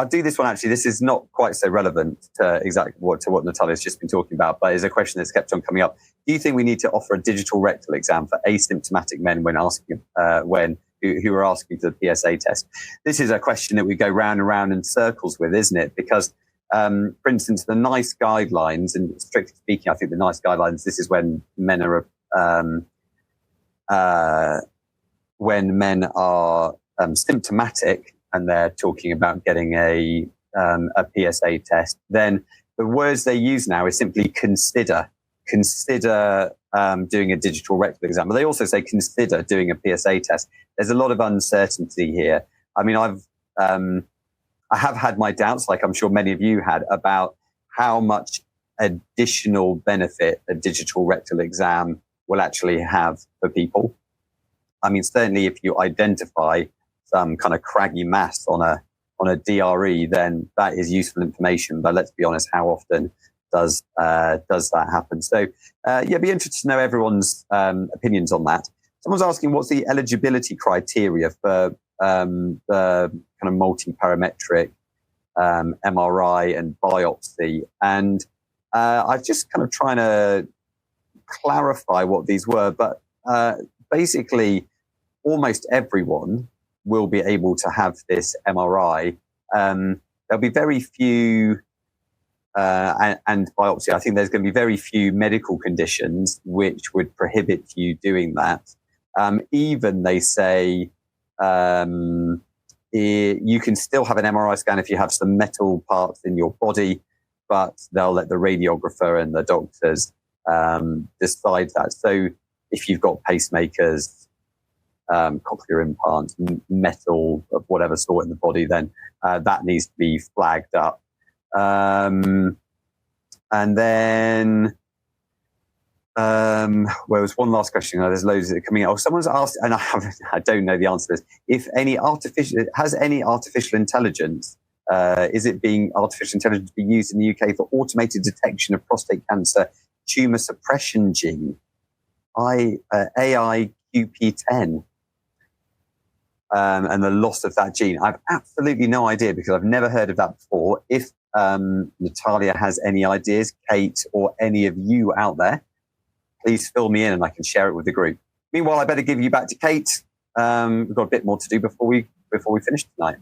do this one. Actually, this is not quite so relevant to exactly what Natalia's just been talking about, but is a question that's kept on coming up. Do you think we need to offer a digital rectal exam for asymptomatic men when asking who are asking for the PSA test? This is a question that we go round and round in circles with, isn't it? Because, for instance, the NICE guidelines, and strictly speaking, I think the NICE guidelines, this is when men are symptomatic and they're talking about getting a PSA test, then the words they use now is simply consider doing a digital rectal exam. But they also say consider doing a PSA test. There's a lot of uncertainty here. I mean, I have had my doubts, like I'm sure many of you had, about how much additional benefit a digital rectal exam will actually have for people. I mean, certainly if you identify some kind of craggy mass on a DRE, then that is useful information. But let's be honest, how often does that happen? So, yeah, be interested to know everyone's opinions on that. Someone's asking, what's the eligibility criteria for the kind of multi-parametric MRI and biopsy? And I've just kind of trying to clarify what these were, but basically, almost everyone will be able to have this MRI. There'll be very few, and biopsy, I think there's going to be very few medical conditions which would prohibit you doing that. Even they say you can still have an MRI scan if you have some metal parts in your body, but they'll let the radiographer and the doctors decide that. So if you've got pacemakers, cochlear implants, metal of whatever sort in the body, then that needs to be flagged up. And then there was one last question. There's loads that are coming out. Oh, someone's asked, and I don't know the answer to this. If any artificial intelligence, is it being artificial intelligence be used in the UK for automated detection of prostate cancer tumor suppression gene, AIQP10, and the loss of that gene? I've absolutely no idea because I've never heard of that before. If Natalia has any ideas, Kate, or any of you out there, please fill me in and I can share it with the group. Meanwhile, I better give you back to Kate. We've got a bit more to do before we finish tonight.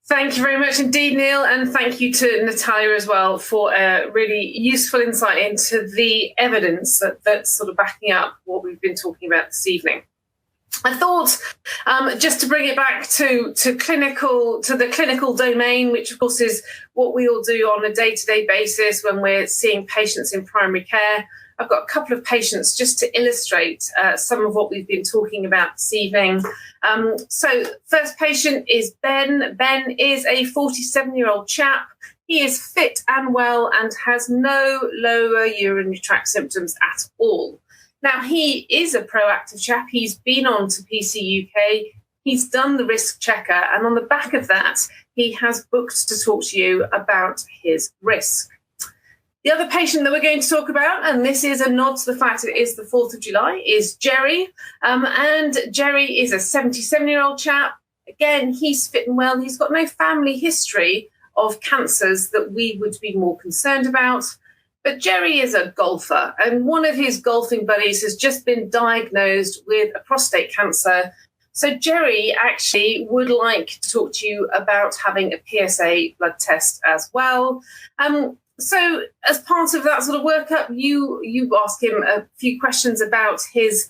Thank you very much indeed, Neal, and thank you to Natalia as well for a really useful insight into the evidence that's sort of backing up what we've been talking about this evening. I thought just to bring it back to the clinical domain, which of course is what we all do on a day-to-day basis when we're seeing patients in primary care. I've got a couple of patients just to illustrate some of what we've been talking about this evening. So first patient is Ben. Ben is a 47-year-old chap. He is fit and well and has no lower urinary tract symptoms at all. Now, he is a proactive chap. He's been on to PCUK. He's done the risk checker. And on the back of that, he has booked to talk to you about his risk. The other patient that we're going to talk about, and this is a nod to the fact that it is the 4th of July, is Jerry. And Jerry is a 77-year-old chap. Again, he's fit and well. He's got no family history of cancers that we would be more concerned about. But Jerry is a golfer, and one of his golfing buddies has just been diagnosed with a prostate cancer. So Jerry actually would like to talk to you about having a PSA blood test as well. So as part of that sort of workup, you ask him a few questions about his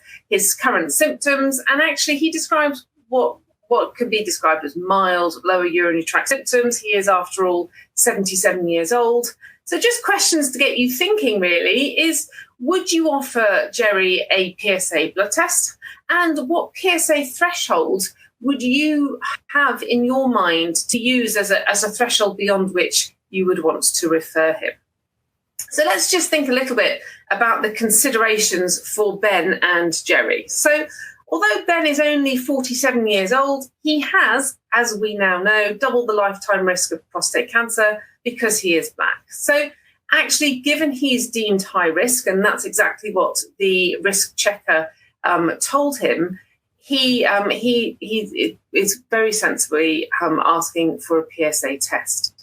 current symptoms, and actually he describes what what could be described as mild lower urinary tract symptoms. He is, after all, 77 years old. So just questions to get you thinking, really, is would you offer Jerry a PSA blood test? And what PSA threshold would you have in your mind to use as a threshold beyond which you would want to refer him? So let's just think a little bit about the considerations for Ben and Jerry. So although Ben is only 47 years old, he has, as we now know, double the lifetime risk of prostate cancer because he is Black. So actually, given he's deemed high risk, and that's exactly what the risk checker told him, he is very sensibly asking for a PSA test.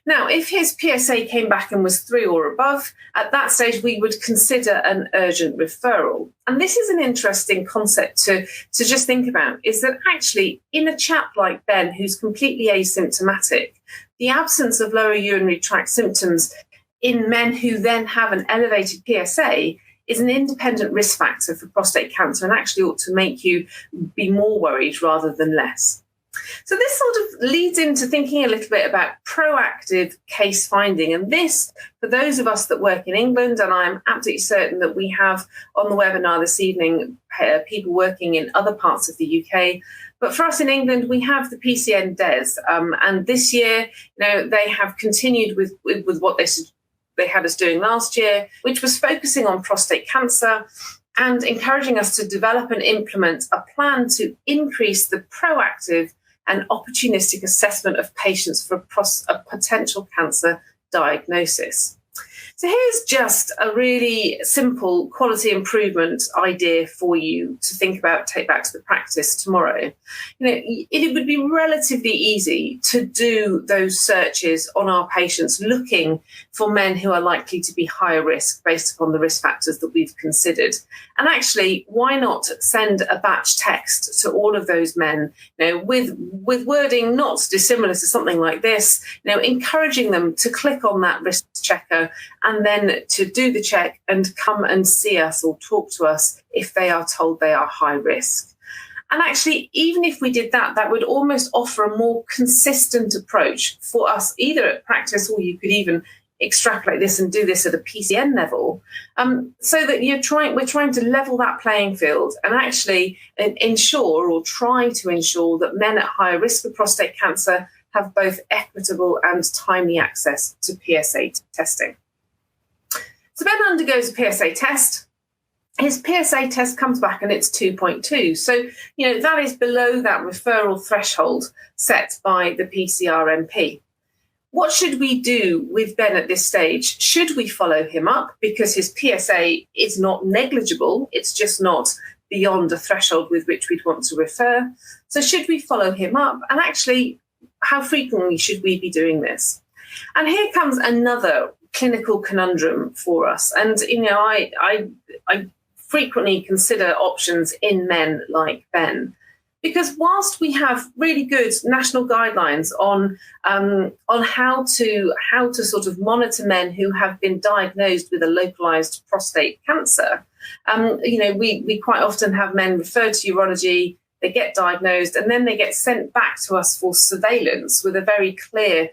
Now, if his PSA came back and was 3 or above, at that stage, we would consider an urgent referral. And this is an interesting concept to just think about, is that actually in a chap like Ben, who's completely asymptomatic, the absence of lower urinary tract symptoms in men who then have an elevated PSA is an independent risk factor for prostate cancer and actually ought to make you be more worried rather than less. So this sort of leads into thinking a little bit about proactive case finding. And this, for those of us that work in England, and I'm absolutely certain that we have on the webinar this evening people working in other parts of the UK, but for us in England, we have the PCN DES. And this year, they have continued with what they had us doing last year, which was focusing on prostate cancer and encouraging us to develop and implement a plan to increase the proactive and opportunistic assessment of patients for a potential cancer diagnosis. So here's just a really simple quality improvement idea for you to think about, take back to the practice tomorrow. It would be relatively easy to do those searches on our patients looking for men who are likely to be higher risk based upon the risk factors that we've considered. And actually, why not send a batch text to all of those men, with wording not dissimilar to something like this, encouraging them to click on that risk checker and then to do the check and come and see us or talk to us if they are told they are high risk. And actually, even if we did that, that would almost offer a more consistent approach for us, either at practice or you could even extrapolate this and do this at a PCN level, so that we're trying to level that playing field and actually ensure or try to ensure that men at higher risk of prostate cancer have both equitable and timely access to PSA testing. So Ben undergoes a PSA test. His PSA test comes back and it's 2.2. So, that is below that referral threshold set by the PCRMP. What should we do with Ben at this stage? Should we follow him up? Because his PSA is not negligible. It's just not beyond a threshold with which we'd want to refer. So should we follow him up? And actually, how frequently should we be doing this? And here comes another clinical conundrum for us. And, I frequently consider options in men like Ben, because whilst we have really good national guidelines on how to sort of monitor men who have been diagnosed with a localized prostate cancer, we quite often have men referred to urology. They get diagnosed and then they get sent back to us for surveillance with a very clear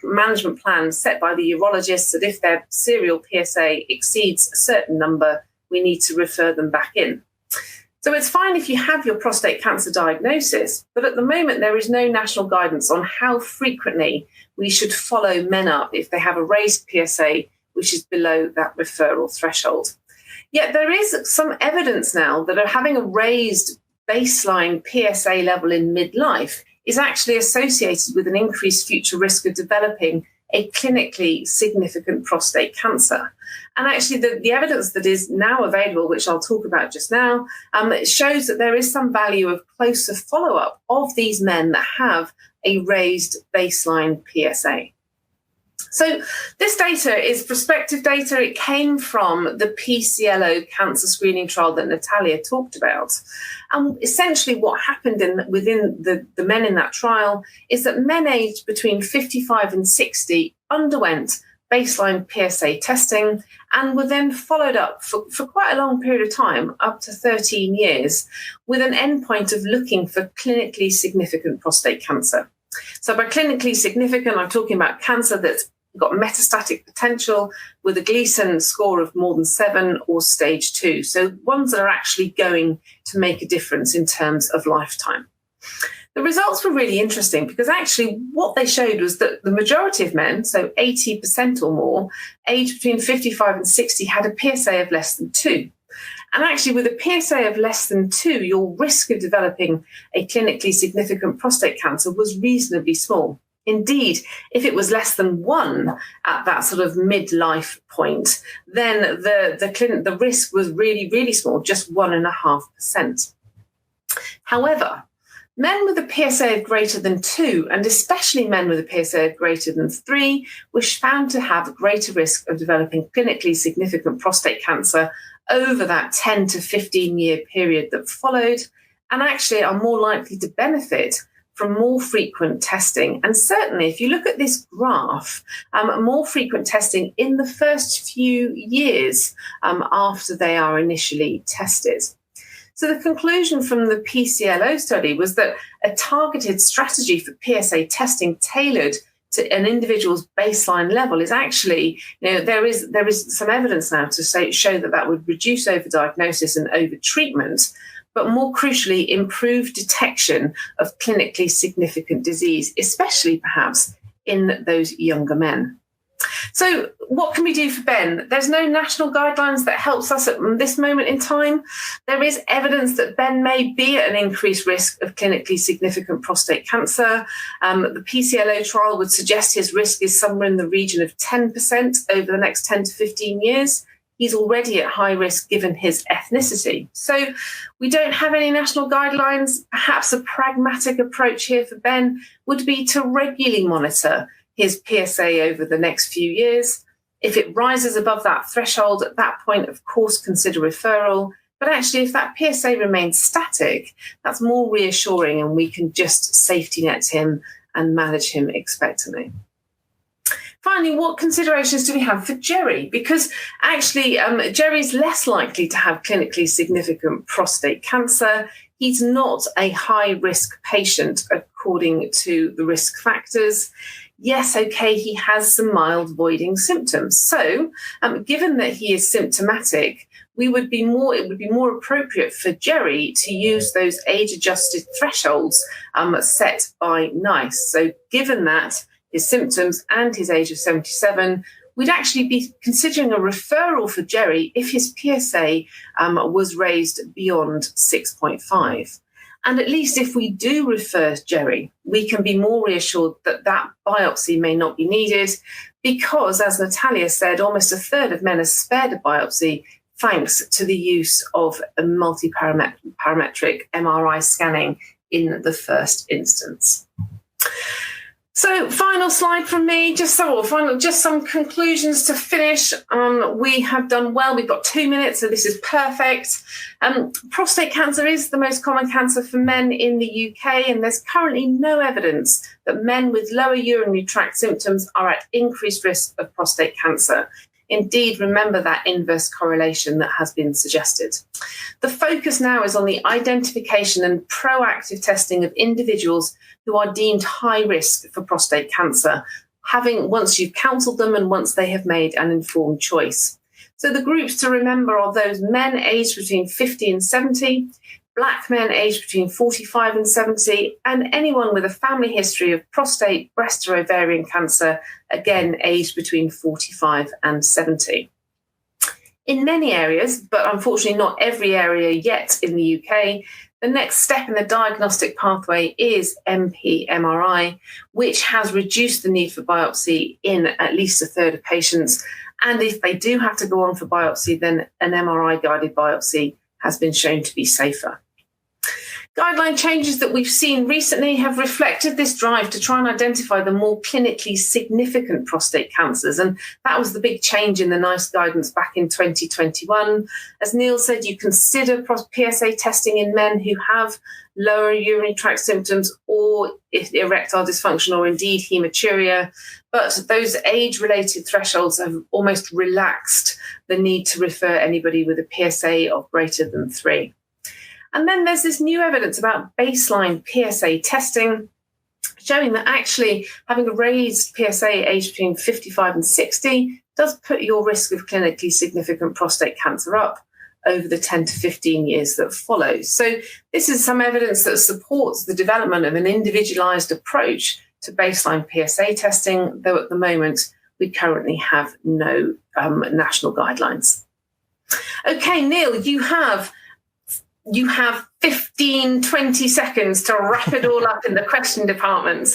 management plan set by the urologists that if their serial PSA exceeds a certain number, we need to refer them back in. So it's fine if you have your prostate cancer diagnosis, but at the moment there is no national guidance on how frequently we should follow men up if they have a raised PSA, which is below that referral threshold. Yet there is some evidence now that having a raised baseline PSA level in midlife is actually associated with an increased future risk of developing a clinically significant prostate cancer. And actually the evidence that is now available, which I'll talk about just now, shows that there is some value of closer follow-up of these men that have a raised baseline PSA. So this data is prospective data. It came from the PCLO cancer screening trial that Natalia talked about. And essentially what happened within the men in that trial is that men aged between 55 and 60 underwent baseline PSA testing and were then followed up for quite a long period of time, up to 13 years, with an endpoint of looking for clinically significant prostate cancer. So by clinically significant, I'm talking about cancer that's got metastatic potential with a Gleason score of more than 7 or stage 2. So ones that are actually going to make a difference in terms of lifetime. The results were really interesting because actually what they showed was that the majority of men, so 80% or more, aged between 55 and 60, had a PSA of less than 2. And actually with a PSA of less than 2, your risk of developing a clinically significant prostate cancer was reasonably small. Indeed, if it was less than 1 at that sort of midlife point, then the risk was really, really small, just 1.5%. However, men with a PSA of greater than 2, and especially men with a PSA of greater than 3, were found to have a greater risk of developing clinically significant prostate cancer over that 10 to 15-year period that followed, and actually are more likely to benefit from more frequent testing. And certainly, if you look at this graph, more frequent testing in the first few years after they are initially tested. So the conclusion from the PCLO study was that a targeted strategy for PSA testing tailored to an individual's baseline level is actually, there is some evidence now to show that would reduce overdiagnosis and overtreatment, but more crucially, improve detection of clinically significant disease, especially perhaps in those younger men. So what can we do for Ben? There's no national guidelines that helps us at this moment in time. There is evidence that Ben may be at an increased risk of clinically significant prostate cancer. The PCLO trial would suggest his risk is somewhere in the region of 10% over the next 10 to 15 years. He's already at high risk given his ethnicity. So we don't have any national guidelines. Perhaps a pragmatic approach here for Ben would be to regularly monitor his PSA over the next few years. If it rises above that threshold, at that point, of course, consider referral. But actually, if that PSA remains static, that's more reassuring and we can just safety net him and manage him expectantly. Finally, what considerations do we have for Jerry? Because actually, Jerry's less likely to have clinically significant prostate cancer. He's not a high-risk patient according to the risk factors. Yes, okay, he has some mild voiding symptoms. So, given that he is symptomatic, it would be more appropriate for Jerry to use those age-adjusted thresholds set by NICE. So, given that his symptoms and his age of 77, we'd actually be considering a referral for Jerry if his PSA was raised beyond 6.5. And at least if we do refer Jerry, we can be more reassured that that biopsy may not be needed because, as Natalia said, almost a third of men are spared a biopsy thanks to the use of a multi-parametric MRI scanning in the first instance. So, final slide from me, just some conclusions to finish. We have done well. We've got 2 minutes, so this is perfect. Prostate cancer is the most common cancer for men in the UK, and there's currently no evidence that men with lower urinary tract symptoms are at increased risk of prostate cancer. Indeed, remember that inverse correlation that has been suggested. The focus now is on the identification and proactive testing of individuals who are deemed high risk for prostate cancer, once you've counselled them and once they have made an informed choice. So the groups to remember are those men aged between 50 and 70, Black men aged between 45 and 70, and anyone with a family history of prostate, breast or ovarian cancer, again aged between 45 and 70. In many areas, but unfortunately not every area yet in the UK, the next step in the diagnostic pathway is MP-MRI, which has reduced the need for biopsy in at least a third of patients. And if they do have to go on for biopsy, then an MRI-guided biopsy has been shown to be safer. Guideline changes that we've seen recently have reflected this drive to try and identify the more clinically significant prostate cancers. And that was the big change in the NICE guidance back in 2021. As Neal said, you consider PSA testing in men who have lower urinary tract symptoms or erectile dysfunction or indeed hematuria. But those age-related thresholds have almost relaxed the need to refer anybody with a PSA of greater than 3. And then there's this new evidence about baseline PSA testing, showing that actually having a raised PSA aged between 55 and 60 does put your risk of clinically significant prostate cancer up over the 10 to 15 years that follow. So this is some evidence that supports the development of an individualized approach to baseline PSA testing, though at the moment we currently have no national guidelines. Okay, Neal, you have 15, 20 seconds to wrap it all up in the question department.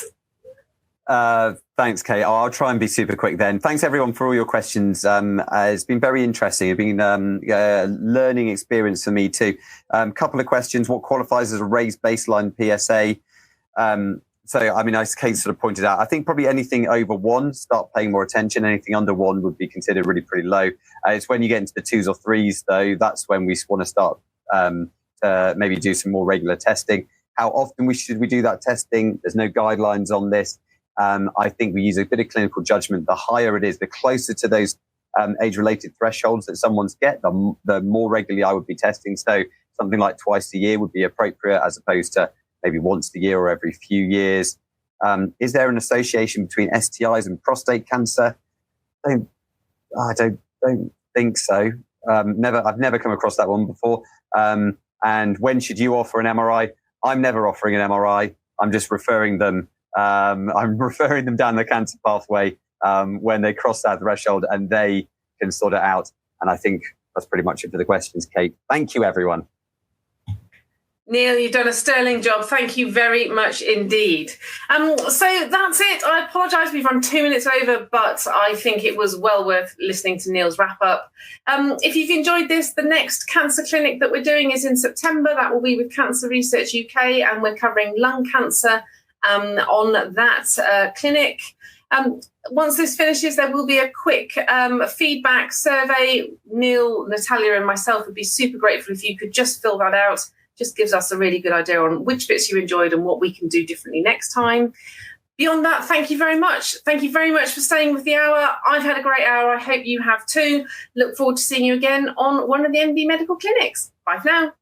Thanks, Kate. I'll try and be super quick then. Thanks, everyone, for all your questions. It's been very interesting. It's been a learning experience for me too. Couple of questions. What qualifies as a raised baseline PSA? As Kate sort of pointed out, I think probably anything over 1, start paying more attention. Anything under 1 would be considered really pretty low. It's when you get into the 2s or 3s, though, that's when we want to start maybe do some more regular testing. How often should we do that testing? There's no guidelines on this. I think we use a bit of clinical judgment. The higher it is, the closer to those age-related thresholds that someone's get, the more regularly I would be testing. So something like twice a year would be appropriate, as opposed to maybe once a year or every few years. Is there an association between STIs and prostate cancer? I don't think so. I've never come across that one before. And when should you offer an MRI? I'm never offering an MRI. I'm just referring them. I'm referring them down the cancer pathway when they cross that threshold, and they can sort it out. And I think that's pretty much it for the questions, Kate. Thank you, everyone. Neal, you've done a sterling job. Thank you very much indeed. So that's it. I apologise, we've run 2 minutes over, but I think it was well worth listening to Neal's wrap up. If you've enjoyed this, the next cancer clinic that we're doing is in September. That will be with Cancer Research UK, and we're covering lung cancer on that clinic. Once this finishes, there will be a quick feedback survey. Neal, Natalia and myself would be super grateful if you could just fill that out. Just gives us a really good idea on which bits you enjoyed and what we can do differently next time. Beyond that, thank you very much. Thank you very much for staying with the hour. I've had a great hour. I hope you have too. Look forward to seeing you again on one of the NB Medical Clinics. Bye for now.